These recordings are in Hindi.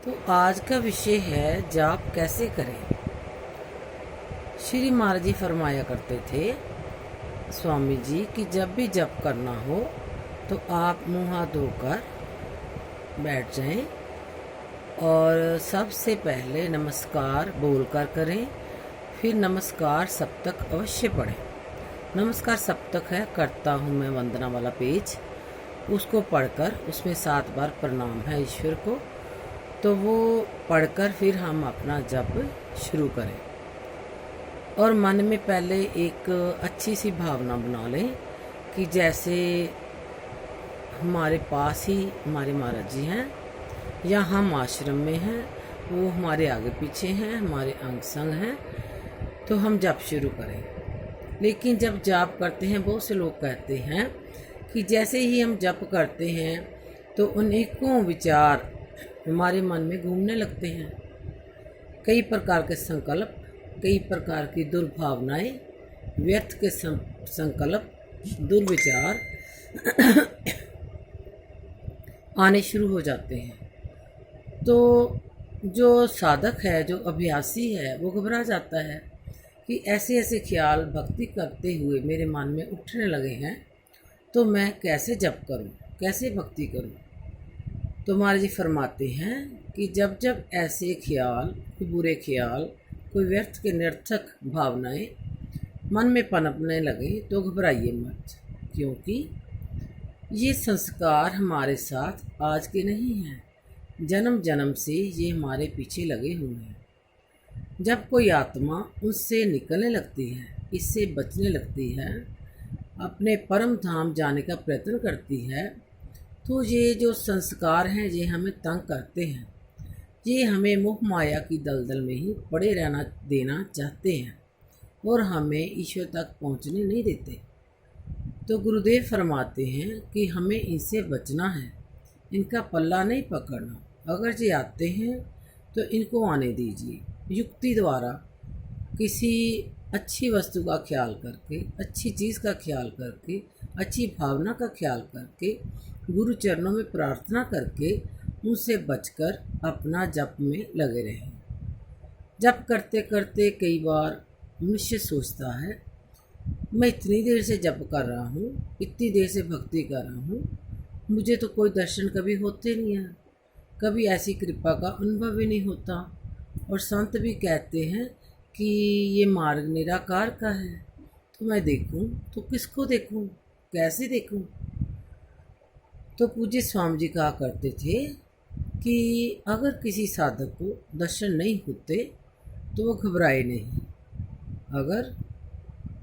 तो आज का विषय है जाप कैसे करें। श्री महाराज जी फरमाया करते थे स्वामी जी कि जब भी जप करना हो तो आप मुँह हाथ धोकर बैठ जाएं और सबसे पहले नमस्कार बोलकर करें, फिर नमस्कार सप्तक अवश्य पढ़ें। नमस्कार सप्तक है करता हूँ मैं वंदना वाला पेज, उसको पढ़कर उसमें 7 बार प्रणाम है ईश्वर को, तो वो पढ़कर फिर हम अपना जप शुरू करें। और मन में पहले एक अच्छी सी भावना बना लें कि जैसे हमारे पास ही हमारे महाराज जी हैं या हम आश्रम में हैं, वो हमारे आगे पीछे हैं, हमारे अंग संग हैं, तो हम जप शुरू करें। लेकिन जब जाप करते हैं बहुत से लोग कहते हैं कि जैसे ही हम जप करते हैं तो अनेकों विचार हमारे मन में घूमने लगते हैं। कई प्रकार के संकल्प, कई प्रकार की दुर्भावनाएं, व्यर्थ के संकल्प, दुर्विचार आने शुरू हो जाते हैं। तो जो साधक है, जो अभ्यासी है, वो घबरा जाता है कि ऐसे ऐसे ख्याल भक्ति करते हुए मेरे मन में उठने लगे हैं, तो मैं कैसे जप करूं, कैसे भक्ति करूं। तो महाराज जी फरमाते हैं कि जब जब ऐसे ख्याल, कोई बुरे ख्याल, कोई व्यर्थ के निरर्थक भावनाएं मन में पनपने लगे तो घबराइए मत, क्योंकि ये संस्कार हमारे साथ आज के नहीं हैं, जन्म जन्म से ये हमारे पीछे लगे हुए हैं। जब कोई आत्मा उससे निकलने लगती है, इससे बचने लगती है, अपने परम धाम जाने का प्रयत्न करती है, तो ये जो संस्कार हैं ये हमें तंग करते हैं, ये हमें मोह माया की दलदल में ही पड़े रहना देना चाहते हैं और हमें ईश्वर तक पहुंचने नहीं देते। तो गुरुदेव फरमाते हैं कि हमें इनसे बचना है, इनका पल्ला नहीं पकड़ना। अगर ये आते हैं तो इनको आने दीजिए, युक्ति द्वारा किसी अच्छी वस्तु का ख्याल करके, अच्छी चीज़ का ख्याल करके, अच्छी भावना का ख्याल करके, गुरु चरणों में प्रार्थना करके उनसे बचकर अपना जप में लगे रहें। जप करते करते कई बार मनुष्य सोचता है मैं इतनी देर से जप कर रहा हूँ, इतनी देर से भक्ति कर रहा हूँ, मुझे तो कोई दर्शन कभी होते नहीं है, कभी ऐसी कृपा का अनुभव ही नहीं होता। और संत भी कहते हैं कि ये मार्ग निराकार का है, तो मैं देखूं तो किसको देखूं, कैसे देखूं। तो पूज्य स्वामी जी कहा करते थे कि अगर किसी साधक को दर्शन नहीं होते तो वो घबराए नहीं। अगर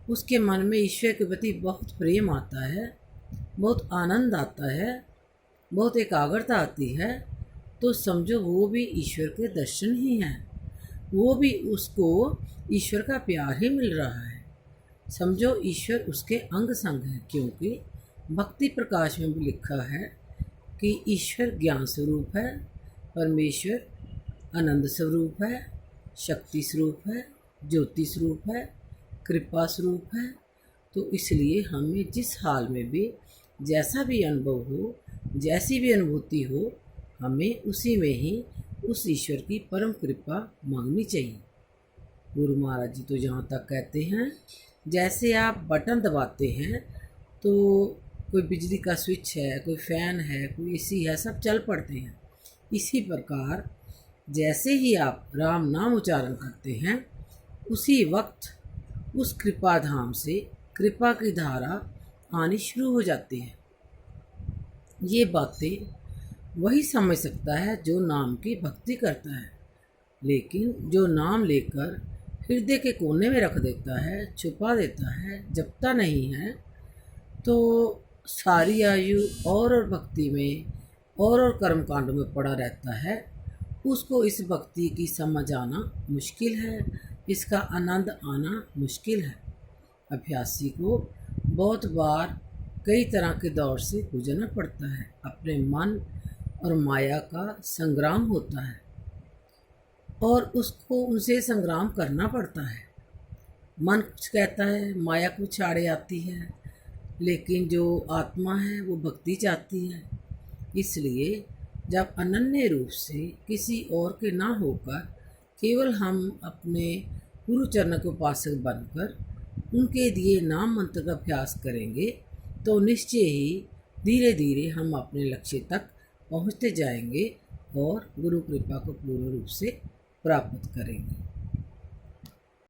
उसके मन में ईश्वर के प्रति बहुत प्रेम आता है, बहुत आनंद आता है, बहुत एकाग्रता आती है, तो समझो वो भी ईश्वर के दर्शन ही हैं, वो भी उसको ईश्वर का प्यार ही मिल रहा है। समझो ईश्वर उसके अंग संग है, क्योंकि भक्ति प्रकाश में भी लिखा है कि ईश्वर ज्ञान स्वरूप है, परमेश्वर आनंद स्वरूप है, शक्ति स्वरूप है, ज्योति स्वरूप है, कृपा स्वरूप है। तो इसलिए हमें जिस हाल में भी जैसा भी अनुभव हो, जैसी भी अनुभूति हो, हमें उसी में ही उस ईश्वर की परम कृपा मांगनी चाहिए। गुरु महाराज जी तो जहाँ तक कहते हैं, जैसे आप बटन दबाते हैं तो कोई बिजली का स्विच है, कोई फ़ैन है, कोई एसी है, सब चल पड़ते हैं। इसी प्रकार जैसे ही आप राम नाम उच्चारण करते हैं, उसी वक्त उस कृपा धाम से कृपा की धारा आनी शुरू हो जाती है। ये बातें वही समझ सकता है जो नाम की भक्ति करता है, लेकिन जो नाम लेकर हृदय के कोने में रख देता है, छुपा देता है, जपता नहीं है, तो सारी आयु और भक्ति में और कर्मकांड में पड़ा रहता है। उसको इस भक्ति की समझ आना मुश्किल है, इसका आनंद आना मुश्किल है। अभ्यासी को बहुत बार कई तरह के दौर से गुजरना पड़ता है, अपने मन और माया का संग्राम होता है और उसको उनसे संग्राम करना पड़ता है। मन कुछ कहता है, माया कुछ आड़े आती है, लेकिन जो आत्मा है वो भक्ति चाहती है। इसलिए जब अनन्य रूप से किसी और के ना होकर केवल हम अपने गुरु चरण के उपासक बनकर उनके दिए नाम मंत्र का अभ्यास करेंगे तो निश्चय ही धीरे धीरे हम अपने लक्ष्य तक पहुँचते जाएंगे और गुरु कृपा को पूर्ण रूप से प्राप्त करेंगे।